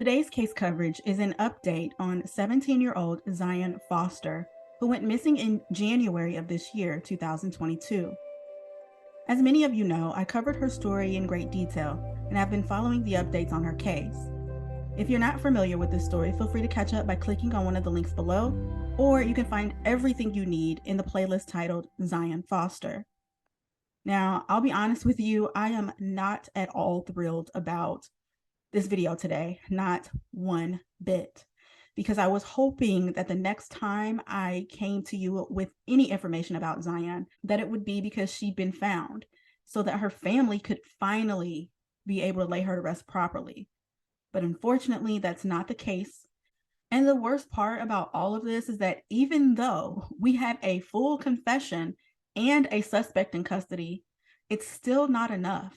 Today's case coverage is an update on 17-year-old Zion Foster, who went missing in January of this year, 2022. As many of you know, I covered her story in great detail and have been following the updates on her case. If you're not familiar with this story, feel free to catch up by clicking on one of the links below, or you can find everything you need in the playlist titled Zion Foster. Now, I'll be honest with you, I am not at all thrilled about this video today, not one bit, because I was hoping that the next time I came to you with any information about Zion, that it would be because she'd been found, so that her family could finally be able to lay her to rest properly. But unfortunately, that's not the case. And the worst part about all of this is that even though we have a full confession and a suspect in custody, it's still not enough.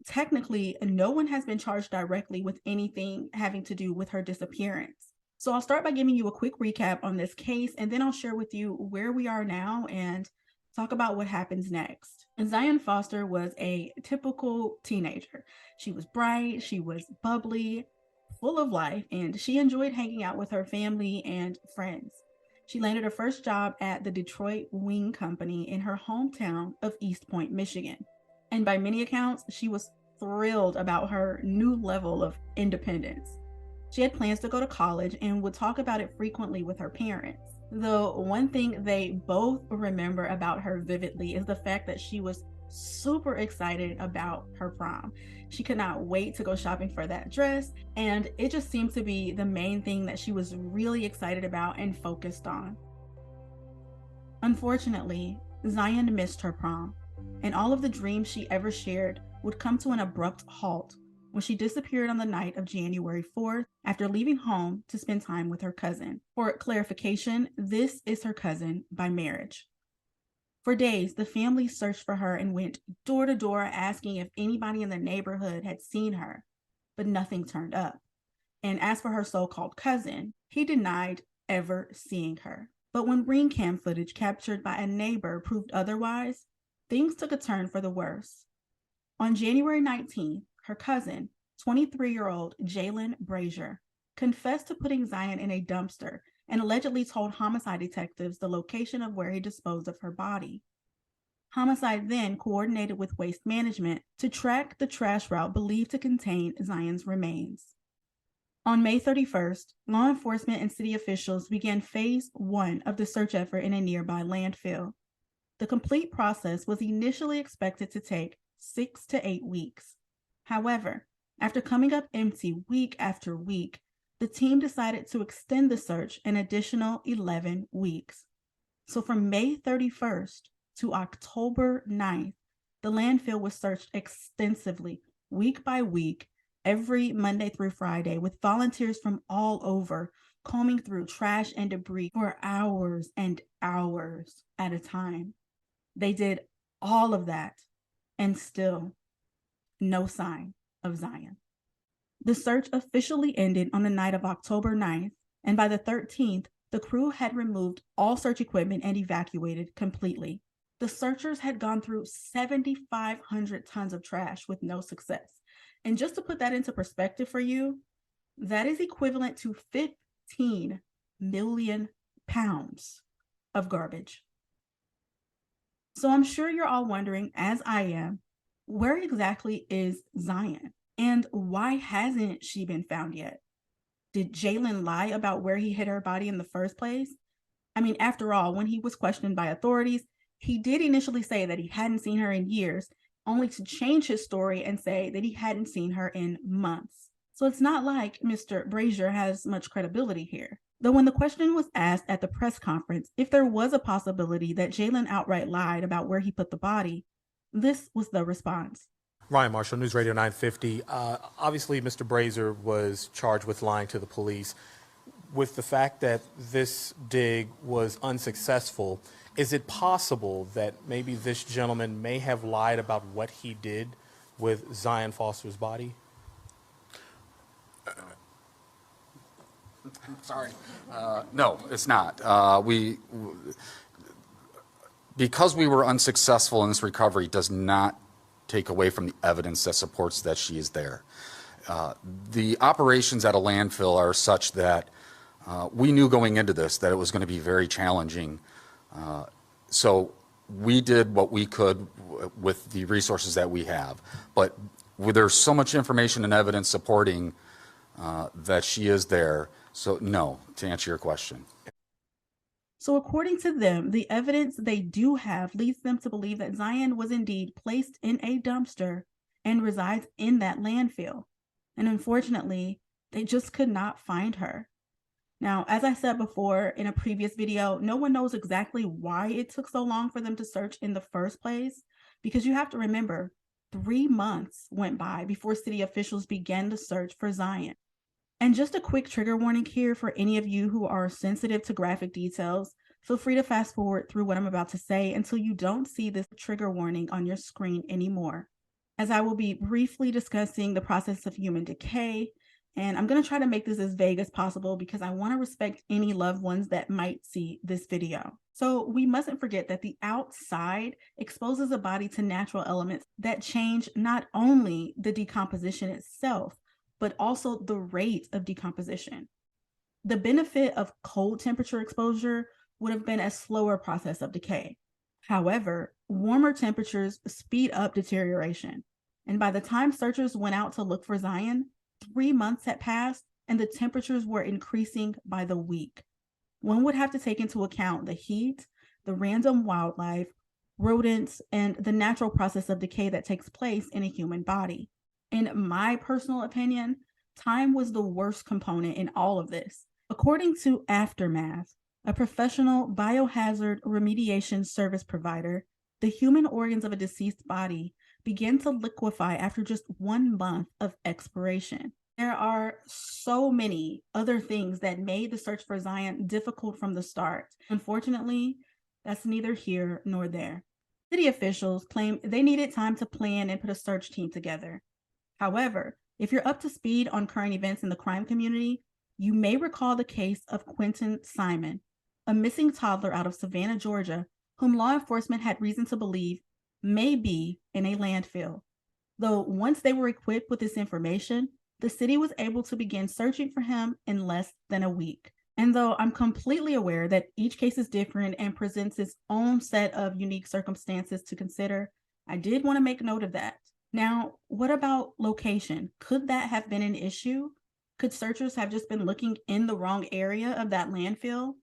Technically, no one has been charged directly with anything having to do with her disappearance. So I'll start by giving you a quick recap on this case, and then I'll share with you where we are now and talk about what happens next. And Zion Foster was a typical teenager. She was bright, she was bubbly, full of life, and she enjoyed hanging out with her family and friends. She landed her first job at the Detroit Wing Company in her hometown of Eastpointe, Michigan. And by many accounts, she was thrilled about her new level of independence. She had plans to go to college and would talk about it frequently with her parents. Though one thing they both remember about her vividly is the fact that she was super excited about her prom. She could not wait to go shopping for that dress, and it just seemed to be the main thing that she was really excited about and focused on. Unfortunately, Zion missed her prom, and all of the dreams she ever shared would come to an abrupt halt when she disappeared on the night of January 4th after leaving home to spend time with her cousin. For clarification, this is her cousin by marriage. For days, the family searched for her and went door to door asking if anybody in the neighborhood had seen her, but nothing turned up. And as for her so-called cousin, he denied ever seeing her. But when ring cam footage captured by a neighbor proved otherwise, things took a turn for the worse. On January 19th, her cousin, 23-year-old Jalen Brazier, confessed to putting Zion in a dumpster and allegedly told homicide detectives the location of where he disposed of her body. Homicide then coordinated with Waste Management to track the trash route believed to contain Zion's remains. On May 31st, law enforcement and city officials began phase 1 of the search effort in a nearby landfill. The complete process was initially expected to take 6 to 8 weeks. However, after coming up empty week after week, the team decided to extend the search an additional 11 weeks. So from May 31st to October 9th, the landfill was searched extensively, week by week, every Monday through Friday, with volunteers from all over combing through trash and debris for hours and hours at a time. They did all of that, and still no sign of Zion. The search officially ended on the night of October 9th, and by the 13th, the crew had removed all search equipment and evacuated completely. The searchers had gone through 7,500 tons of trash with no success. And just to put that into perspective for you, that is equivalent to 15 million pounds of garbage. So I'm sure you're all wondering, as I am, where exactly is Zion? And why hasn't she been found yet? Did Jalen lie about where he hid her body in the first place? I mean, after all, when he was questioned by authorities, he did initially say that he hadn't seen her in years, only to change his story and say that he hadn't seen her in months. So it's not like Mr. Brazier has much credibility here. Though when the question was asked at the press conference if there was a possibility that Jalen outright lied about where he put the body, this was the response. Ryan Marshall, News Radio 950. Obviously, Mr. Brazier was charged with lying to the police. With the fact that this dig was unsuccessful, is it possible that maybe this gentleman may have lied about what he did with Zion Foster's body? Sorry. No, it's not. Because we were unsuccessful in this recovery does not take away from the evidence that supports that she is there. The operations at a landfill are such that we knew going into this that it was going to be very challenging. So we did what we could with the resources that we have. But there's so much information and evidence supporting that she is there. So no, to answer your question. So according to them, the evidence they do have leads them to believe that Zion was indeed placed in a dumpster and resides in that landfill. And unfortunately, they just could not find her. Now, as I said before in a previous video, no one knows exactly why it took so long for them to search in the first place, because you have to remember, 3 months went by before city officials began the search for Zion. And just a quick trigger warning here for any of you who are sensitive to graphic details. Feel free to fast forward through what I'm about to say until you don't see this trigger warning on your screen anymore, as I will be briefly discussing the process of human decay. And I'm going to try to make this as vague as possible because I want to respect any loved ones that might see this video. So we mustn't forget that the outside exposes a body to natural elements that change not only the decomposition itself, but also the rate of decomposition. The benefit of cold temperature exposure would have been a slower process of decay. However, warmer temperatures speed up deterioration. And by the time searchers went out to look for Zion, 3 months had passed and the temperatures were increasing by the week. One would have to take into account the heat, the random wildlife, rodents, and the natural process of decay that takes place in a human body. In my personal opinion, time was the worst component in all of this. According to Aftermath, a professional biohazard remediation service provider, the human organs of a deceased body begin to liquefy after just 1 month of expiration. There are so many other things that made the search for Zion difficult from the start. Unfortunately, that's neither here nor there. City officials claim they needed time to plan and put a search team together. However, if you're up to speed on current events in the crime community, you may recall the case of Quentin Simon, a missing toddler out of Savannah, Georgia, whom law enforcement had reason to believe may be in a landfill. Though once they were equipped with this information, the city was able to begin searching for him in less than a week. And though I'm completely aware that each case is different and presents its own set of unique circumstances to consider, I did want to make note of that. Now, what about location? Could that have been an issue? Could searchers have just been looking in the wrong area of that landfill?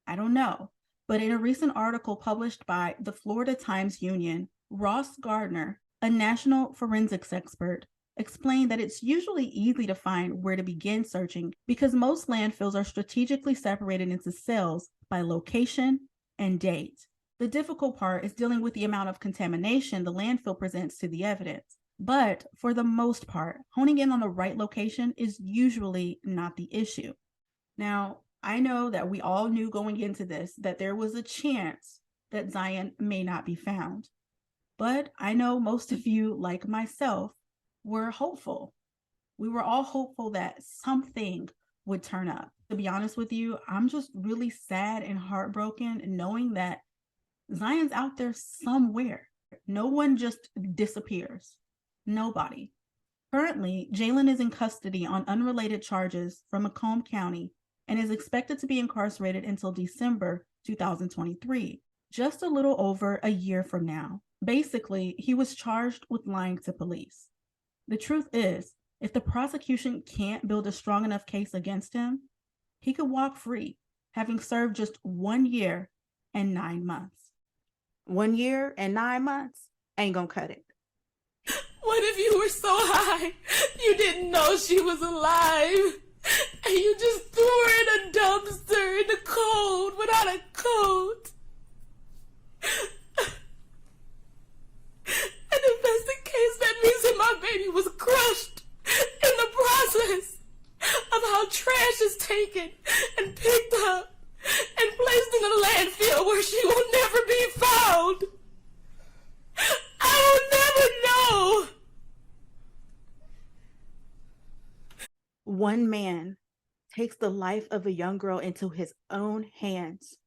I don't know. But in a recent article published by the Florida Times Union, Ross Gardner, a national forensics expert, explained that it's usually easy to find where to begin searching because most landfills are strategically separated into cells by location and date. The difficult part is dealing with the amount of contamination the landfill presents to the evidence. But for the most part, honing in on the right location is usually not the issue. Now, I know that we all knew going into this that there was a chance that Zion may not be found. But I know most of you, like myself, were hopeful. We were all hopeful that something would turn up. To be honest with you, I'm just really sad and heartbroken knowing that Zion's out there somewhere. No one just disappears. Nobody. Currently, Jalen is in custody on unrelated charges from Macomb County and is expected to be incarcerated until December 2023, just a little over a year from now. Basically, he was charged with lying to police. The truth is, if the prosecution can't build a strong enough case against him, he could walk free, having served just 1 year and 9 months. 1 year and 9 months ain't gonna cut it. What if you were so high you didn't know she was alive? And you just threw her in a dumpster in the cold without a coat? And if that's the case, that means that my baby was crushed in the process of how trash is taken and picked up and placed in a landfill where she will never be found. I will never know. One man takes the life of a young girl into his own hands.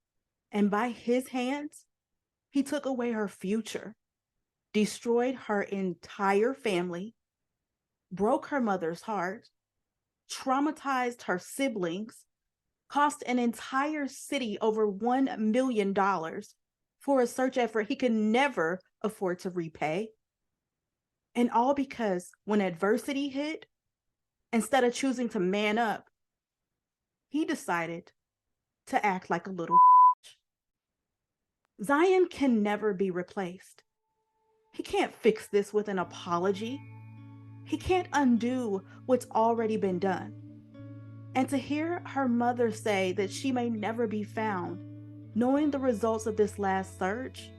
And by his hands, he took away her future, destroyed her entire family, broke her mother's heart, traumatized her siblings, cost an entire city over $1 million for a search effort he could never afford to repay. And all because when adversity hit, instead of choosing to man up, he decided to act like a little Zion can never be replaced. He can't fix this with an apology. He can't undo what's already been done. And to hear her mother say that she may never be found, knowing the results of this last search,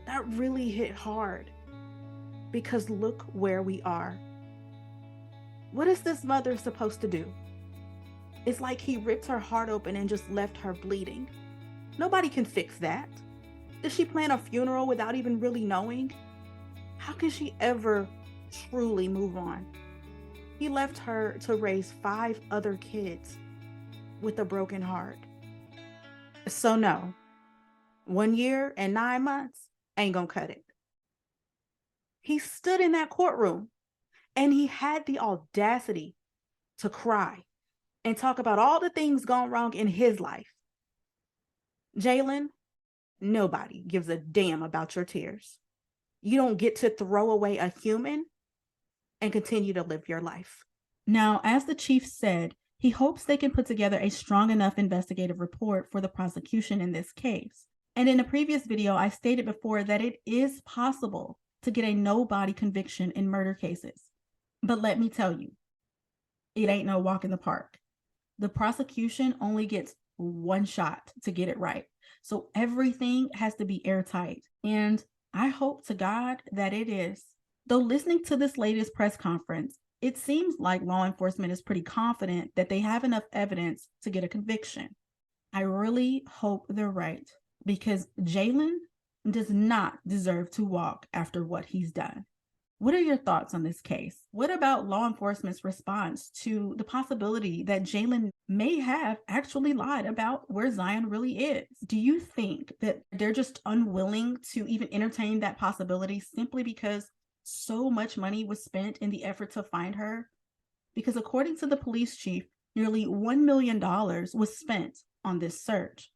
that really hit hard. Because look where we are. What is this mother supposed to do? It's like he ripped her heart open and just left her bleeding. Nobody can fix that. Did she plan a funeral without even really knowing? How can she ever truly move on? He left her to raise 5 other kids with a broken heart. So no, 1 year and 9 months ain't gonna cut it. He stood in that courtroom and he had the audacity to cry and talk about all the things gone wrong in his life. Jalen, nobody gives a damn about your tears. You don't get to throw away a human and continue to live your life. Now, as the chief said, he hopes they can put together a strong enough investigative report for the prosecution in this case. And in a previous video, I stated before that it is possible to get a no-body conviction in murder cases. But let me tell you, it ain't no walk in the park. The prosecution only gets one shot to get it right. So everything has to be airtight. And I hope to God that it is. Though listening to this latest press conference, it seems like law enforcement is pretty confident that they have enough evidence to get a conviction. I really hope they're right, because Jalen does not deserve to walk after what he's done. What are your thoughts on this case? What about law enforcement's response to the possibility that Jalen may have actually lied about where Zion really is? Do you think that they're just unwilling to even entertain that possibility simply because so much money was spent in the effort to find her? Because according to the police chief, nearly $1 million was spent on this search.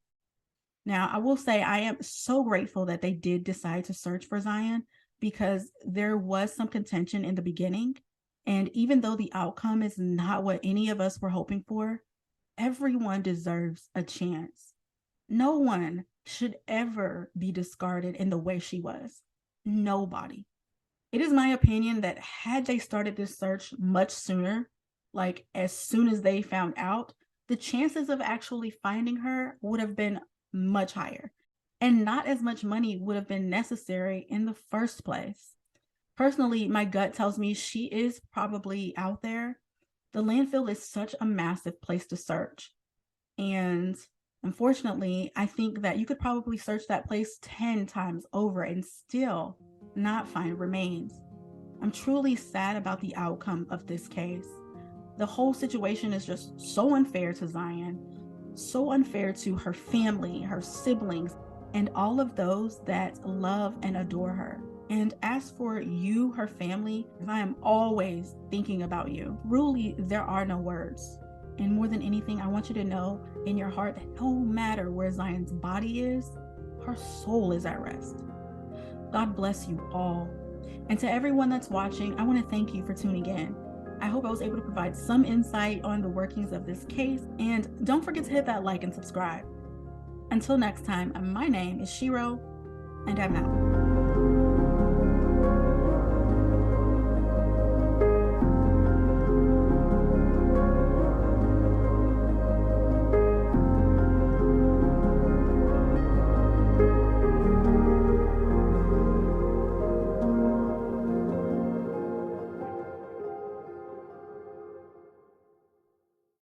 Now, I will say I am so grateful that they did decide to search for Zion, because there was some contention in the beginning. And even though the outcome is not what any of us were hoping for, everyone deserves a chance. No one should ever be discarded in the way she was. Nobody. It is my opinion that had they started this search much sooner, like as soon as they found out, the chances of actually finding her would have been much higher. And not as much money would have been necessary in the first place. Personally, my gut tells me she is probably out there. The landfill is such a massive place to search. And unfortunately, I think that you could probably search that place 10 times over and still not find remains. I'm truly sad about the outcome of this case. The whole situation is just so unfair to Zion, so unfair to her family, her siblings, and all of those that love and adore her. And as for you, her family, I am always thinking about you. Truly, there are no words. And more than anything, I want you to know in your heart that no matter where Zion's body is, her soul is at rest. God bless you all. And to everyone that's watching, I want to thank you for tuning in. I hope I was able to provide some insight on the workings of this case. And don't forget to hit that like and subscribe. Until next time, my name is Shiro, and I'm out.